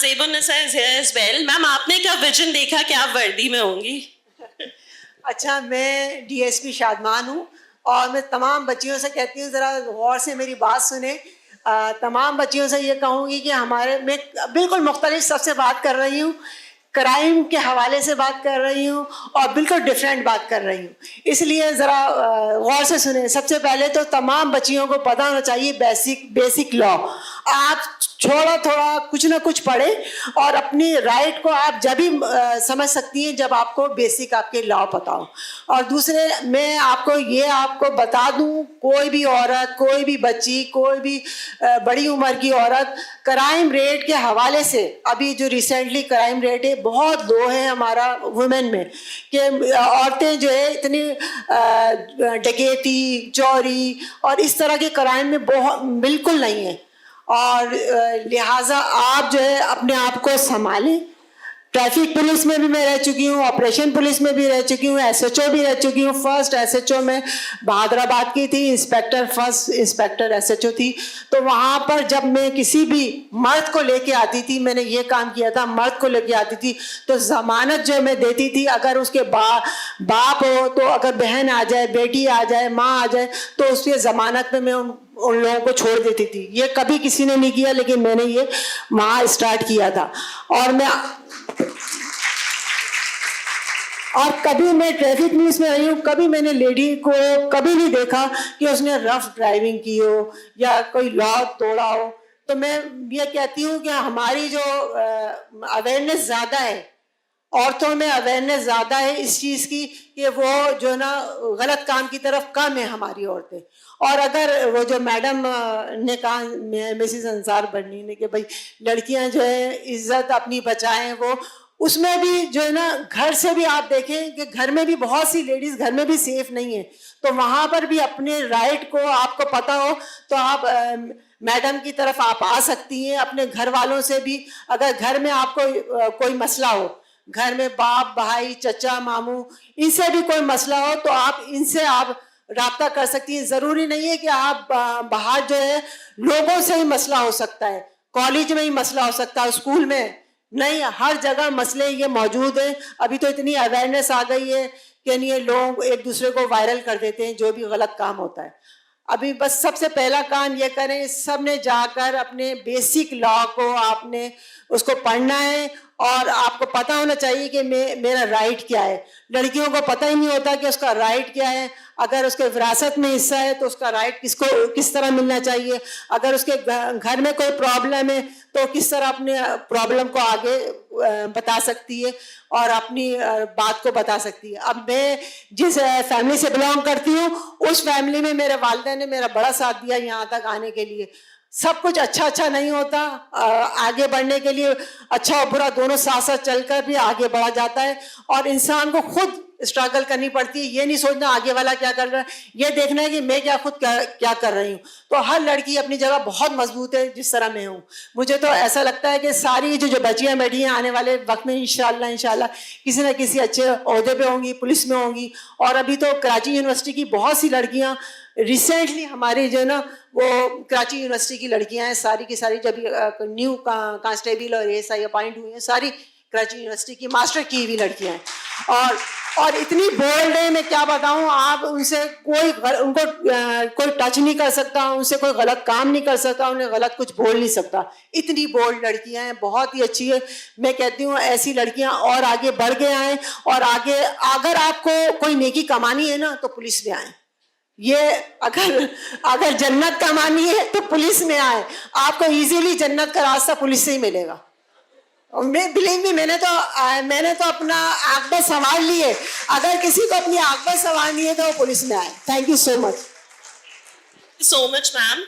Zebun-Nisa is here as well. Ma'am, آپ نے کیا ویژن دیکھا کہ آپ وردی میں ہوں گی؟ اچھا، میں DSP شادمان ہوں اور میں تمام بچیوں سے کہتی ہوں ذرا غور سے میری بات سنیں. تمام بچیوں سے یہ کہوں گی کہ میں بالکل مختلف سب سے بات کر رہی ہوں، کرائم کے حوالے سے بات کر رہی ہوں اور بالکل ڈفرینٹ بات کر رہی ہوں، اس لیے ذرا غور سے سنیں. سب سے پہلے تو تمام بچیوں کو پتہ ہونا چاہیے بیسک لا. آپ تھوڑا کچھ نہ کچھ پڑھیں اور اپنی رائٹ کو آپ جب ہی سمجھ سکتی ہیں جب آپ کو بیسک آپ کے لا پتہ ہو. اور دوسرے میں آپ کو بتا دوں، کوئی بھی عورت، کوئی بھی بچی، کوئی بھی بڑی عمر کی عورت کرائم ریٹ کے حوالے سے، ابھی جو ریسنٹلی کرائم ریٹ ہے بہت لو ہے ہمارا وومن میں، کہ عورتیں جو ہے اتنی ڈکیتی، چوری اور اس طرح کے کرائم میں بالکل نہیں ہے. اور لہٰذا آپ جو ہے اپنے آپ کو سنبھالیں. ٹریفک پولیس میں بھی میں رہ چکی ہوں، آپریشن پولیس میں بھی رہ چکی ہوں، SHO بھی رہ چکی ہوں. فرسٹ SHO میں بہادر آباد کی تھی، فرسٹ انسپیکٹر SHO تھی. تو وہاں پر جب میں کسی بھی مرد کو لے کے آتی تھی، میں نے یہ کام کیا تھا، مرد کو لے کے آتی تھی تو ضمانت جو میں دیتی تھی، اگر اس کے باپ ہو تو اگر بہن آ جائے، بیٹی آ جائے، ماں آ جائے تو اس کی ضمانت میں ان لوگوں کو چھوڑ دیتی تھی. یہ کبھی کسی نے نہیں کیا لیکن میں نے یہ وہاں اسٹارٹ کیا تھا. اور کبھی میں ٹریفک پولیس میں رہی ہوں، کبھی میں نے لیڈی کو کبھی نہیں دیکھا کہ اس نے رف ڈرائیونگ کی ہو یا کوئی لا توڑا ہو. تو میں یہ کہتی ہوں کہ ہماری جو اویئرنیس زیادہ ہے، عورتوں میں اویئرنیس زیادہ ہے اس چیز کی کہ وہ جو ہے نا غلط کام کی طرف کم ہے ہماری عورتیں. اور اگر وہ جو میڈم نے کہا مسز انصار بنی نے کہ بھائی لڑکیاں جو ہے عزت اپنی بچائیں، وہ اس میں بھی جو ہے نا گھر سے بھی آپ دیکھیں کہ گھر میں بھی بہت سی لیڈیز گھر میں بھی سیف نہیں ہیں. تو وہاں پر بھی اپنے رائٹ کو آپ کو پتہ ہو تو آپ میڈم کی طرف آپ آ سکتی ہیں. اپنے گھر والوں سے بھی اگر گھر میں آپ کو کوئی مسئلہ ہو، گھر میں باپ، بھائی، چچا، ماموں، ان سے بھی کوئی مسئلہ ہو تو آپ ان سے آپ رابطہ کر سکتی ہیں. ضروری نہیں ہے کہ آپ باہر جو ہے لوگوں سے ہی مسئلہ ہو سکتا ہے، کالج میں ہی مسئلہ ہو سکتا ہے، اسکول میں نہیں، ہر جگہ مسئلے یہ موجود ہیں. ابھی تو اتنی اویئرنیس آ گئی ہے کہ یہ لوگ ایک دوسرے کو وائرل کر دیتے ہیں جو بھی غلط کام ہوتا ہے. ابھی بس سب سے پہلا کام یہ کریں، سب نے جا کر اپنے بیسک لا کو آپ نے اس کو پڑھنا ہے اور آپ کو پتہ ہونا چاہیے کہ میرا رائٹ کیا ہے. لڑکیوں کو پتہ ہی نہیں ہوتا کہ اس کا رائٹ کیا ہے. اگر اس کے وراثت میں حصہ ہے تو اس کا رائٹ کس طرح ملنا چاہیے. اگر اس کے گھر میں کوئی پرابلم ہے تو کس طرح اپنے پرابلم کو آگے بتا سکتی ہے اور اپنی بات کو بتا سکتی ہے. اب میں جس فیملی سے بلانگ کرتی ہوں اس فیملی میں میرے والدین نے میرا بڑا ساتھ دیا یہاں تک آنے کے لیے. سب کچھ اچھا نہیں ہوتا، آگے بڑھنے کے لیے اچھا اور برا دونوں ساتھ ساتھ چل کر بھی آگے بڑھا جاتا ہے. اور انسان کو خود اسٹرگل کرنی پڑتی ہے. یہ نہیں سوچنا آگے والا کیا کر رہا ہے، یہ دیکھنا ہے کہ میں خود کیا کر رہی ہوں. تو ہر لڑکی اپنی جگہ بہت مضبوط ہے جس طرح میں ہوں. مجھے تو ایسا لگتا ہے کہ ساری جو بچیاں بیٹھی ہیں آنے والے وقت میں انشاءاللہ کسی نہ کسی اچھے عہدے پہ ہوں گی، پولیس میں ہوں گی. اور ابھی تو کراچی یونیورسٹی کی بہت سی لڑکیاں ریسنٹلی ہماری جو ہے نا وہ کراچی یونیورسٹی کی لڑکیاں ہیں ساری کی ساری، جب نیو کانسٹیبل اور ASI اپوائنٹ ہوئی ہیں ساری کراچی یونیورسٹی کی ماسٹر کی ہوئی لڑکیاں ہیں اور اتنی بولڈ ہیں میں کیا بتاؤں. آپ ان سے ان کو کوئی ٹچ نہیں کر سکتا، ان سے کوئی غلط کام نہیں کر سکتا، انہیں غلط کچھ بول نہیں سکتا. اتنی بولڈ لڑکیاں ہیں، بہت ہی اچھی ہے. میں کہتی ہوں ایسی لڑکیاں اور آگے بڑھ کے آئیں اور آگے اگر آپ کو کوئی نیکی کمانی ہے نا تو پولیس میں آئیں. یہ اگر جنت کمانی ہے تو پولیس میں آئے. آپ کو ایزیلی جنت کا راستہ پولیس سے ہی ملے گا. بلیو می، میں نے تو اپنا عاقبت سنوار لی ہے. اگر کسی کو اپنی عاقبت سنوارنی ہے تو وہ پولیس میں آئے. Thank you so much. So much, ma'am.